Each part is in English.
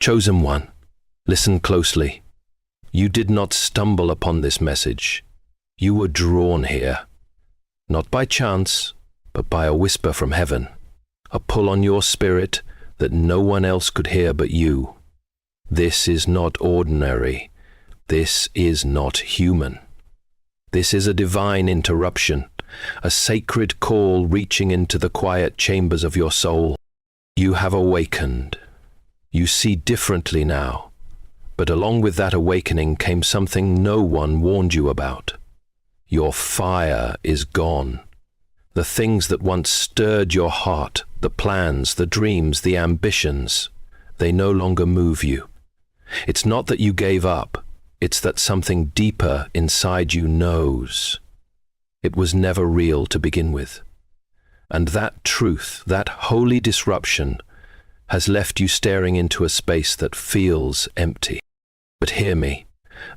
Chosen one, listen closely. You did not stumble upon this message. You were drawn here, not by chance, but by a whisper from heaven, a pull on your spirit that no one else could hear but you. This is not ordinary. This is not human. This is a divine interruption, a sacred call reaching into the quiet chambers of your soul. You have awakened. You see differently now, but along with that awakening came something no one warned you about. Your fire is gone. The things that once stirred your heart, the plans, the dreams, the ambitions, they no longer move you. It's not that you gave up, it's that something deeper inside you knows. It was never real to begin with. And that truth, that holy disruption, has left you staring into a space that feels empty. But hear me,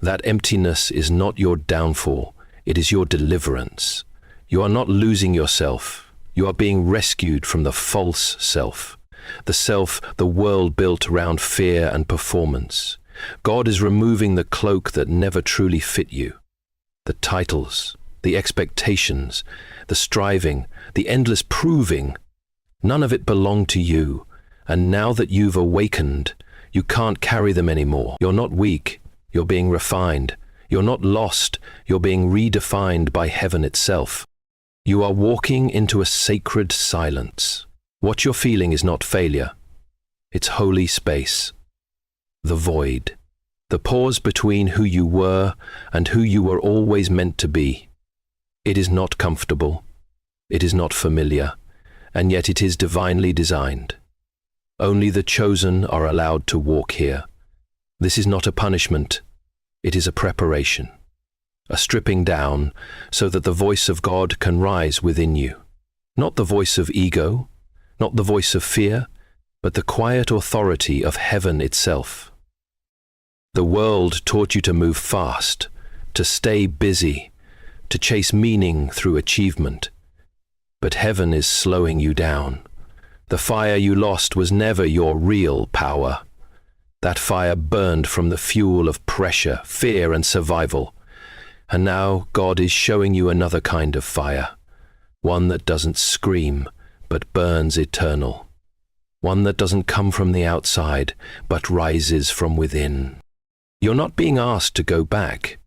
that emptiness is not your downfall, it is your deliverance. You are not losing yourself, you are being rescued from the false self, the self the world built around fear and performance. God is removing the cloak that never truly fit you. The titles, the expectations, the striving, the endless proving, none of it belonged to you. And now that you've awakened, you can't carry them anymore. You're not weak, you're being refined. You're not lost, you're being redefined by heaven itself. You are walking into a sacred silence. What you're feeling is not failure. It's holy space. The void. The pause between who you were and who you were always meant to be. It is not comfortable. It is not familiar. And yet it is divinely designed. Only the chosen are allowed to walk here. This is not a punishment. It is a preparation. A stripping down so that the voice of God can rise within you. Not the voice of ego, not the voice of fear, but the quiet authority of heaven itself. The world taught you to move fast, to stay busy, to chase meaning through achievement. But heaven is slowing you down. The fire you lost was never your real power. That fire burned from the fuel of pressure, fear, and survival. And now God is showing you another kind of fire. One that doesn't scream, but burns eternal. One that doesn't come from the outside, but rises from within. You're not being asked to go back.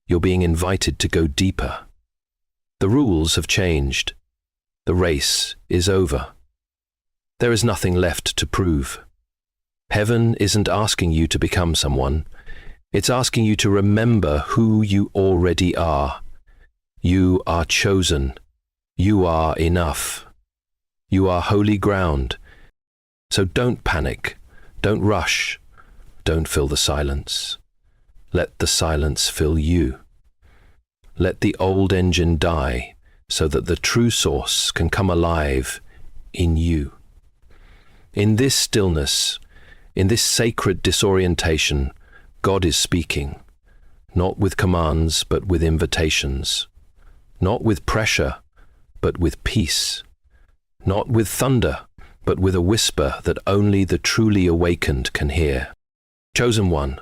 You're being invited to go deeper. The rules have changed. The race is over. There is nothing left to prove. Heaven isn't asking you to become someone. It's asking you to remember who you already are. You are chosen. You are enough. You are holy ground. So don't panic. Don't rush. Don't fill the silence. Let the silence fill you. Let the old engine die so that the true source can come alive in you. In this stillness, in this sacred disorientation, God is speaking, not with commands, but with invitations, not with pressure, but with peace, not with thunder, but with a whisper that only the truly awakened can hear. Chosen one,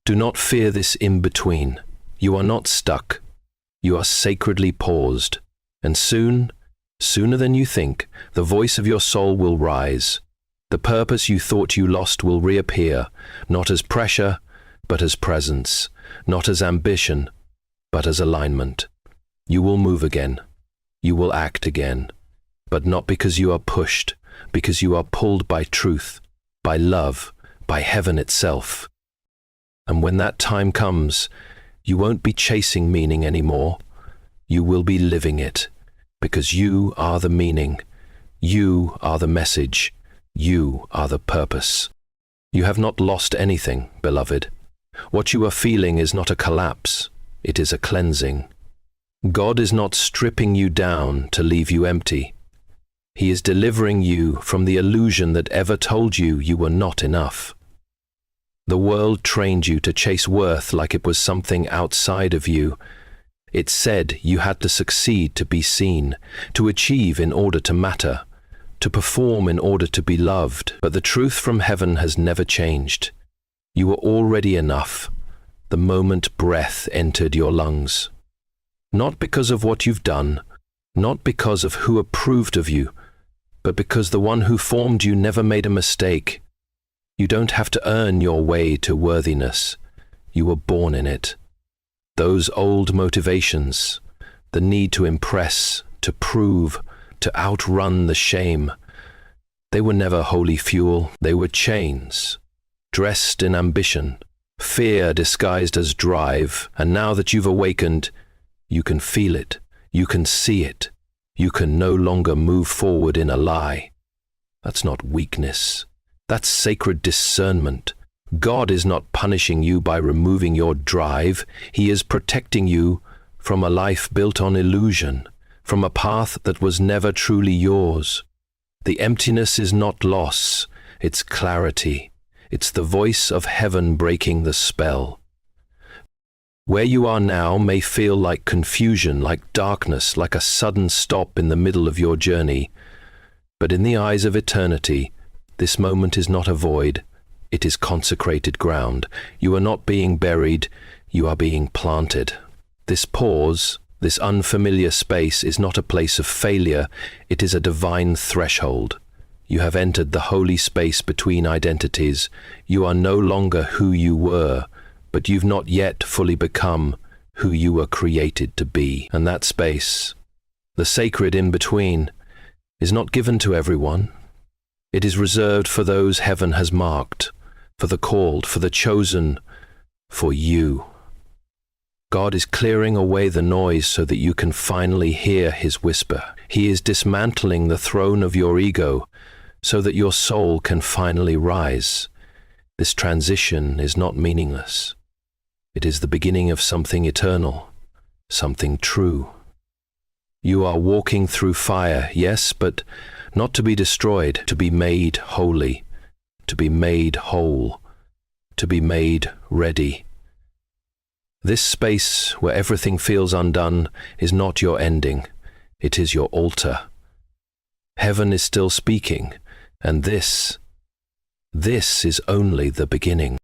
do not fear this in-between. You are not stuck. You are sacredly paused, and soon, sooner than you think, the voice of your soul will rise. The purpose you thought you lost will reappear, not as pressure, but as presence, not as ambition, but as alignment. You will move again. You will act again, but not because you are pushed, because you are pulled by truth, by love, by heaven itself. And when that time comes, you won't be chasing meaning anymore. You will be living it, because you are the meaning. You are the message. You are the purpose. You have not lost anything, beloved. What you are feeling is not a collapse, it is a cleansing. God is not stripping you down to leave you empty. He is delivering you from the illusion that ever told you you were not enough. The world trained you to chase worth like it was something outside of you. It said you had to succeed to be seen, to achieve in order to matter. to perform in order to be loved. But the truth from heaven has never changed. You were already enough the moment breath entered your lungs. Not because of what you've done, not because of who approved of you, but because the one who formed you never made a mistake. You don't have to earn your way to worthiness. You were born in it. Those old motivations, the need to impress, to prove, to outrun the shame, they were never holy fuel. They were chains, dressed in ambition, fear disguised as drive. And now that you've awakened, you can feel it, you can see it, you can no longer move forward in a lie. That's not weakness. That's sacred discernment. God is not punishing you by removing your drive. He is protecting you from a life built on illusion, from a path that was never truly yours. The emptiness is not loss, it's clarity. It's the voice of heaven breaking the spell. Where you are now may feel like confusion, like darkness, like a sudden stop in the middle of your journey. But in the eyes of eternity, this moment is not a void. It is consecrated ground. You are not being buried, you are being planted. This pause, this unfamiliar space is not a place of failure, it is a divine threshold. You have entered the holy space between identities. You are no longer who you were, but you've not yet fully become who you were created to be. And that space, the sacred in between, is not given to everyone. It is reserved for those heaven has marked, for the called, for the chosen, for you. God is clearing away the noise so that you can finally hear his whisper. He is dismantling the throne of your ego so that your soul can finally rise. This transition is not meaningless. It is the beginning of something eternal, something true. You are walking through fire, yes, but not to be destroyed, to be made holy, to be made whole, to be made ready. This space where everything feels undone is not your ending, it is your altar. Heaven is still speaking, and this is only the beginning.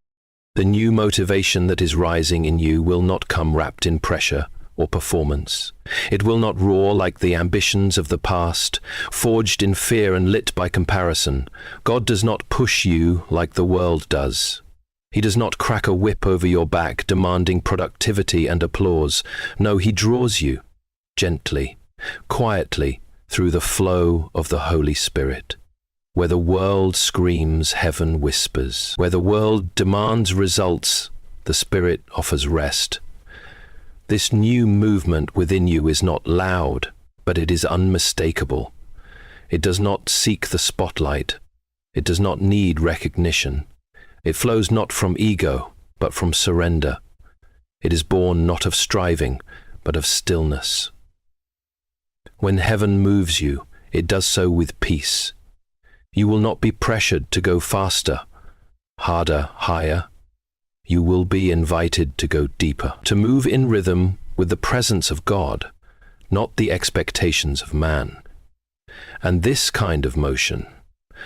The new motivation that is rising in you will not come wrapped in pressure or performance. It will not roar like the ambitions of the past, forged in fear and lit by comparison. God does not push you like the world does. He does not crack a whip over your back demanding productivity and applause. No, he draws you gently, quietly, through the flow of the Holy Spirit. Where the world screams, heaven whispers. Where the world demands results, the Spirit offers rest. This new movement within you is not loud, but it is unmistakable. It does not seek the spotlight. It does not need recognition. It flows not from ego, but from surrender. It is born not of striving, but of stillness. When heaven moves you, it does so with peace. You will not be pressured to go faster, harder, higher. You will be invited to go deeper, to move in rhythm with the presence of God, not the expectations of man. And this kind of motion,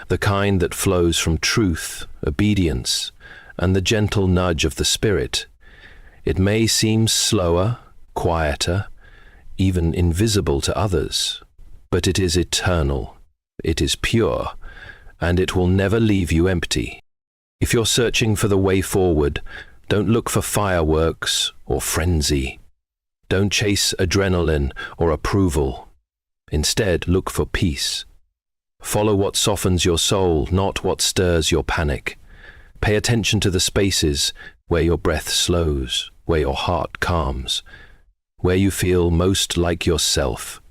the kind that flows from truth, obedience, and the gentle nudge of the Spirit, it may seem slower, quieter, even invisible to others, but it is eternal, it is pure, and it will never leave you empty. If you're searching for the way forward, don't look for fireworks or frenzy. Don't chase adrenaline or approval. Instead, look for peace. Follow what softens your soul, not what stirs your panic. Pay attention to the spaces where your breath slows, where your heart calms, where you feel most like yourself.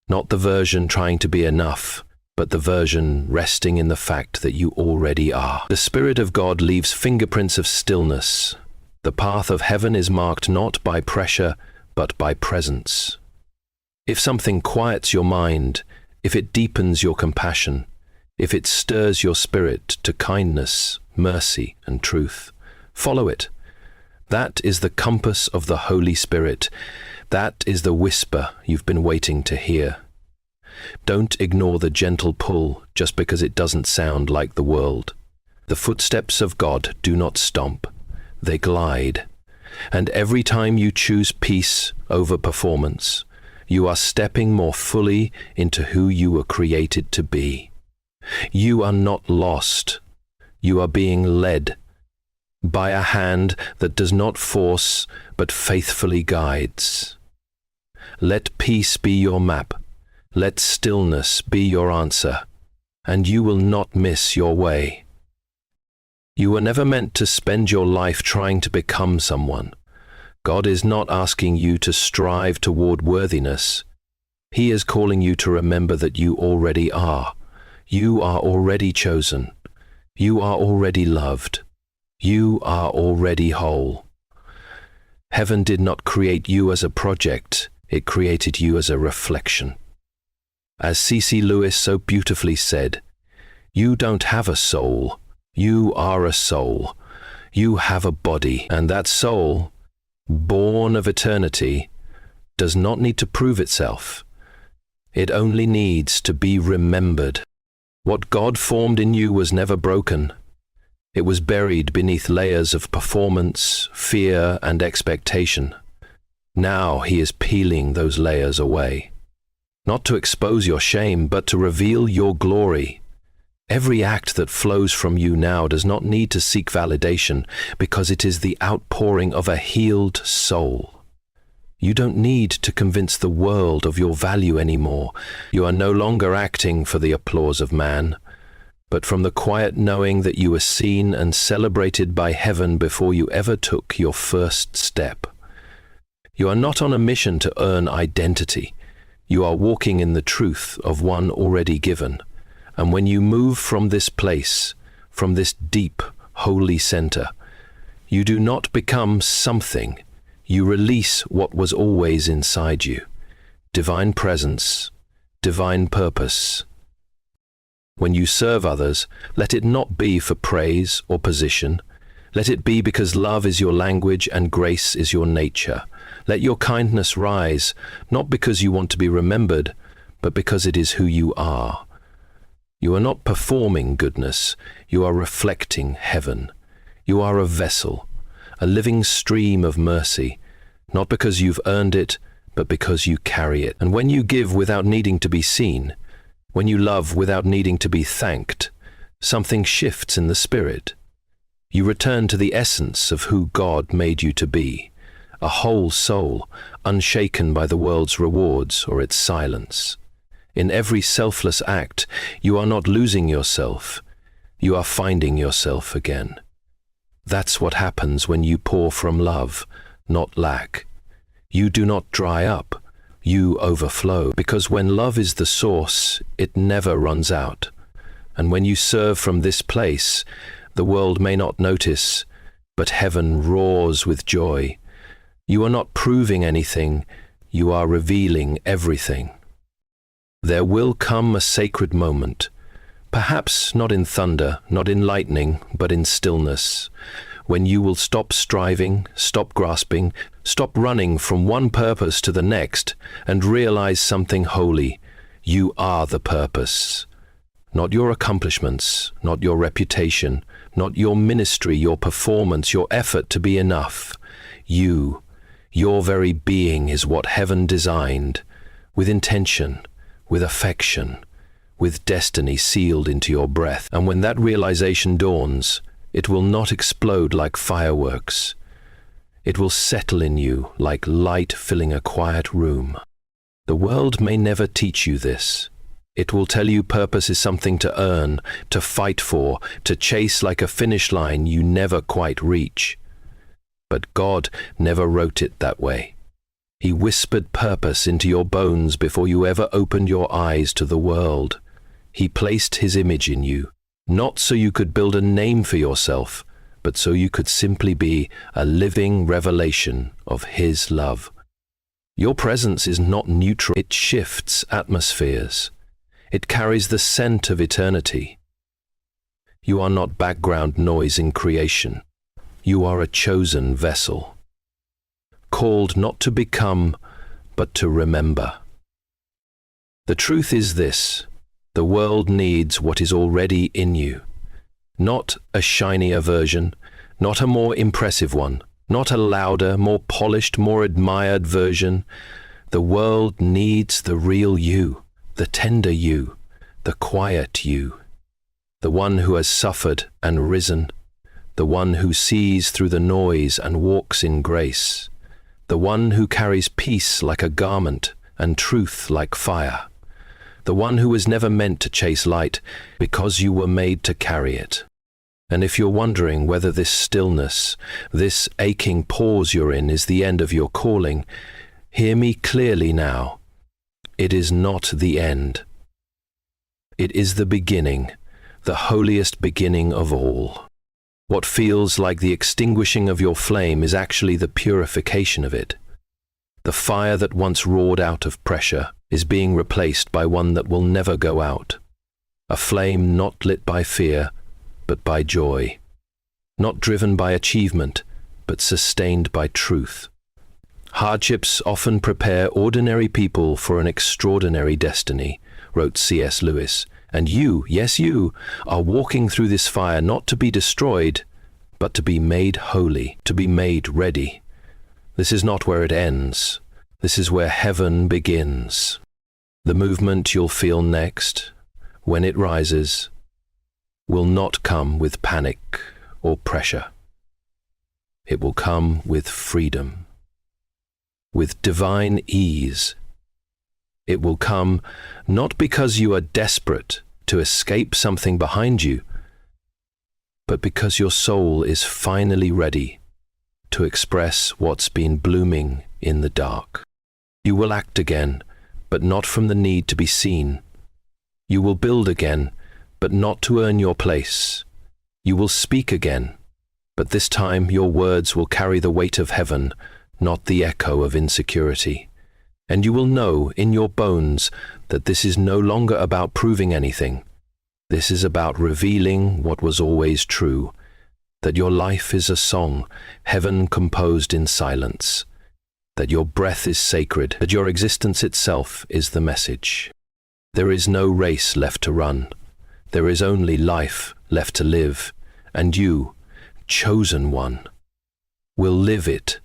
Not the version trying to be enough, but the version resting in the fact that you already are. The Spirit of God leaves fingerprints of stillness. The path of heaven is marked not by pressure, but by presence. If something quiets your mind, if it deepens your compassion, if it stirs your spirit to kindness, mercy, and truth, follow it. That is the compass of the Holy Spirit. That is the whisper you've been waiting to hear. Don't ignore the gentle pull just because it doesn't sound like the world. The footsteps of God do not stomp, they glide. And every time you choose peace over performance, you are stepping more fully into who you were created to be. You are not lost. You are being led by a hand that does not force but faithfully guides. Let peace be your map. Let stillness be your answer, and you will not miss your way. You were never meant to spend your life trying to become someone. God is not asking you to strive toward worthiness. He is calling you to remember that you already are. You are already chosen. You are already loved. You are already whole. Heaven did not create you as a project. It created you as a reflection. As C.S. Lewis so beautifully said, "You don't have a soul. You are a soul. You have a body, and that soul, born of eternity, does not need to prove itself. It only needs to be remembered. What God formed in you was never broken. It was buried beneath layers of performance, fear, and expectation. Now He is peeling those layers away. Not to expose your shame, but to reveal your glory. Every act that flows from you now does not need to seek validation, because it is the outpouring of a healed soul. You don't need to convince the world of your value anymore. You are no longer acting for the applause of man, but from the quiet knowing that you were seen and celebrated by heaven before you ever took your first step. You are not on a mission to earn identity. You are walking in the truth of one already given. And when you move from this place, from this deep, holy center, you do not become something. You release what was always inside you. Divine presence, divine purpose. When you serve others, let it not be for praise or position. Let it be because love is your language and grace is your nature. Let your kindness rise, not because you want to be remembered, but because it is who you are. You are not performing goodness, you are reflecting heaven. You are a vessel, a living stream of mercy, not because you've earned it, but because you carry it. And when you give without needing to be seen, when you love without needing to be thanked, something shifts in the spirit. You return to the essence of who God made you to be, a whole soul, unshaken by the world's rewards or its silence. In every selfless act, you are not losing yourself, you are finding yourself again. That's what happens when you pour from love, not lack. You do not dry up, you overflow, because when love is the source, it never runs out. And when you serve from this place, the world may not notice, but heaven roars with joy. You are not proving anything, you are revealing everything. There will come a sacred moment, perhaps not in thunder, not in lightning, but in stillness, when you will stop striving, stop grasping, stop running from one purpose to the next, and realize something holy. You are the purpose. Not your accomplishments, not your reputation, not your ministry, your performance, your effort to be enough. You, your very being is what heaven designed, with intention, with affection, with destiny sealed into your breath. And when that realization dawns, it will not explode like fireworks. It will settle in you like light filling a quiet room. The world may never teach you this. It will tell you purpose is something to earn, to fight for, to chase like a finish line you never quite reach. But God never wrote it that way. He whispered purpose into your bones before you ever opened your eyes to the world. He placed His image in you, not so you could build a name for yourself, but so you could simply be a living revelation of His love. Your presence is not neutral. It shifts atmospheres. It carries the scent of eternity. You are not background noise in creation. You are a chosen vessel, called not to become, but to remember. The truth is this: the world needs what is already in you. Not a shinier version, not a more impressive one, not a louder, more polished, more admired version. The world needs the real you, the tender you, the quiet you, the one who has suffered and risen, the one who sees through the noise and walks in grace, the one who carries peace like a garment and truth like fire, the one who was never meant to chase light because you were made to carry it. And if you're wondering whether this stillness, this aching pause you're in is the end of your calling, hear me clearly now. It is not the end. It is the beginning, the holiest beginning of all. What feels like the extinguishing of your flame is actually the purification of it. The fire that once roared out of pressure is being replaced by one that will never go out. A flame not lit by fear, but by joy. Not driven by achievement, but sustained by truth. Hardships often prepare ordinary people for an extraordinary destiny, wrote C.S. Lewis. And you, yes you, are walking through this fire not to be destroyed, but to be made holy, to be made ready. This is not where it ends. This is where heaven begins. The movement you'll feel next, when it rises, will not come with panic or pressure. It will come with freedom, with divine ease. It will come not because you are desperate to escape something behind you, but because your soul is finally ready to express what's been blooming in the dark. You will act again, but not from the need to be seen. You will build again, but not to earn your place. You will speak again, but this time your words will carry the weight of heaven, not the echo of insecurity. And you will know in your bones that this is no longer about proving anything. This is about revealing what was always true, that your life is a song, heaven composed in silence, that your breath is sacred, that your existence itself is the message. There is no race left to run. There is only life left to live, and you, chosen one, will live it,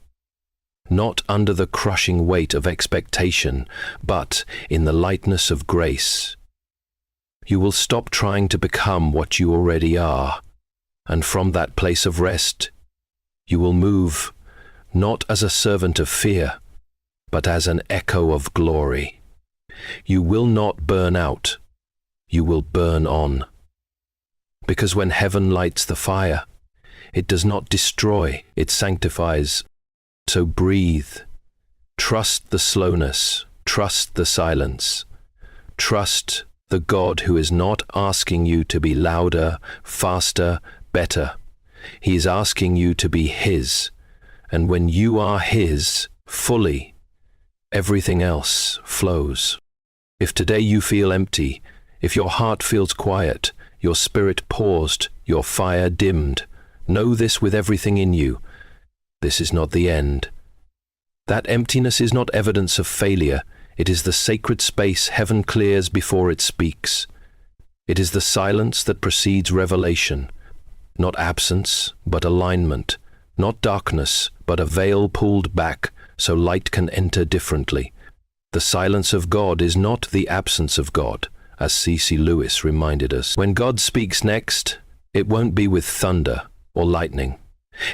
not under the crushing weight of expectation, but in the lightness of grace. You will stop trying to become what you already are, and from that place of rest, you will move not as a servant of fear, but as an echo of glory. You will not burn out. You will burn on. Because when heaven lights the fire, it does not destroy, it sanctifies. So breathe. Trust the slowness. Trust the silence. Trust the God who is not asking you to be louder, faster, better. He is asking you to be His. And when you are His fully, everything else flows. If today you feel empty, if your heart feels quiet, your spirit paused, your fire dimmed, know this with everything in you. This is not the end. That emptiness is not evidence of failure. It is the sacred space heaven clears before it speaks. It is the silence that precedes revelation. Not absence, but alignment. Not darkness, but a veil pulled back so light can enter differently. The silence of God is not the absence of God, as C.S. Lewis reminded us. When God speaks next, it won't be with thunder or lightning.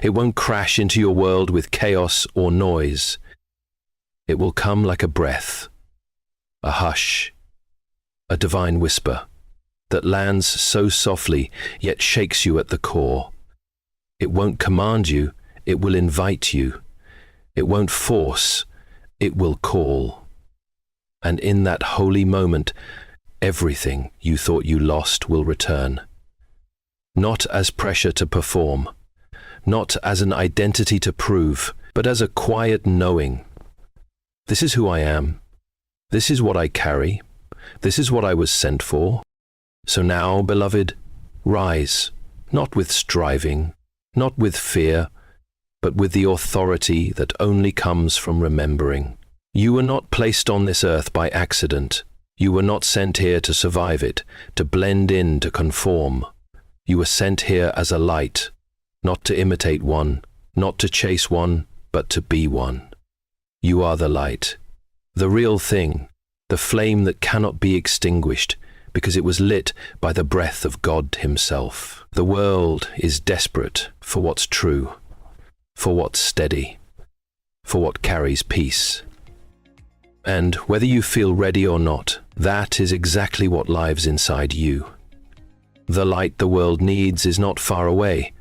It won't crash into your world with chaos or noise. It will come like a breath, a hush, a divine whisper that lands so softly yet shakes you at the core. It won't command you, it will invite you. It won't force, it will call. And in that holy moment, everything you thought you lost will return. Not as pressure to perform, not as an identity to prove, but as a quiet knowing. This is who I am. This is what I carry. This is what I was sent for. So now, beloved, rise, not with striving, not with fear, but with the authority that only comes from remembering. You were not placed on this earth by accident. You were not sent here to survive it, to blend in, to conform. You were sent here as a light, not to imitate one, not to chase one, but to be one. You are the light, the real thing, the flame that cannot be extinguished, because it was lit by the breath of God Himself. The world is desperate for what's true, for what's steady, for what carries peace. And whether you feel ready or not, that is exactly what lives inside you. The light the world needs is not far away.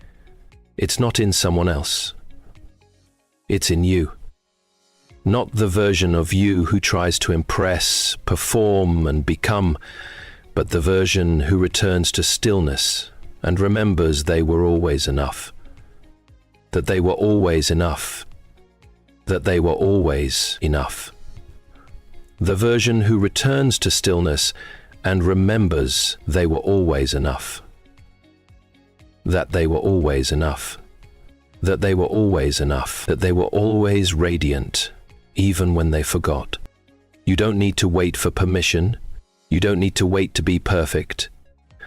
It's not in someone else. It's in you. Not the version of you who tries to impress, perform, and become, but the version who returns to stillness and remembers they were always enough. That they were always enough. That they were always enough. The version who returns to stillness and remembers they were always enough. That they were always enough. That they were always enough. That they were always radiant, even when they forgot. You don't need to wait for permission. You don't need to wait to be perfect.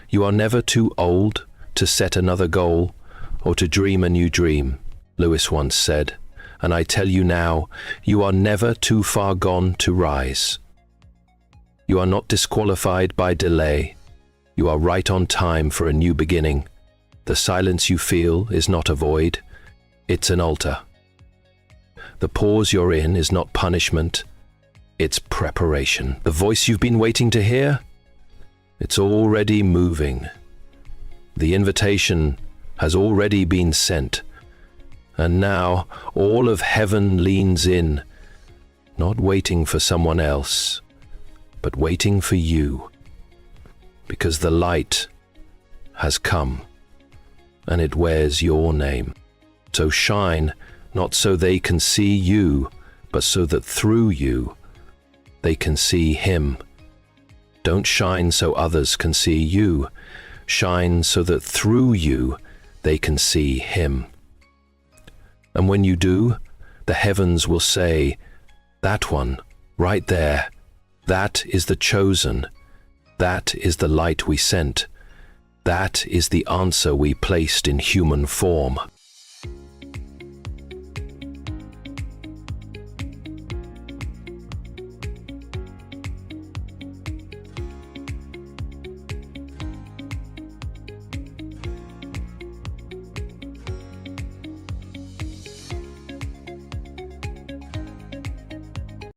You are never too old to set another goal or to dream a new dream, Lewis once said. And I tell you now, you are never too far gone to rise. You are not disqualified by delay. You are right on time for a new beginning. The silence you feel is not a void, it's an altar. The pause you're in is not punishment, it's preparation. The voice you've been waiting to hear, it's already moving. The invitation has already been sent. And now all of heaven leans in, not waiting for someone else, but waiting for you, because the light has come, and it wears your name. So shine, not so they can see you, but so that through you, they can see Him. Don't shine so others can see you. Shine so that through you, they can see Him. And when you do, the heavens will say, that one, right there, that is the chosen, that is the light we sent, that is the answer we placed in human form.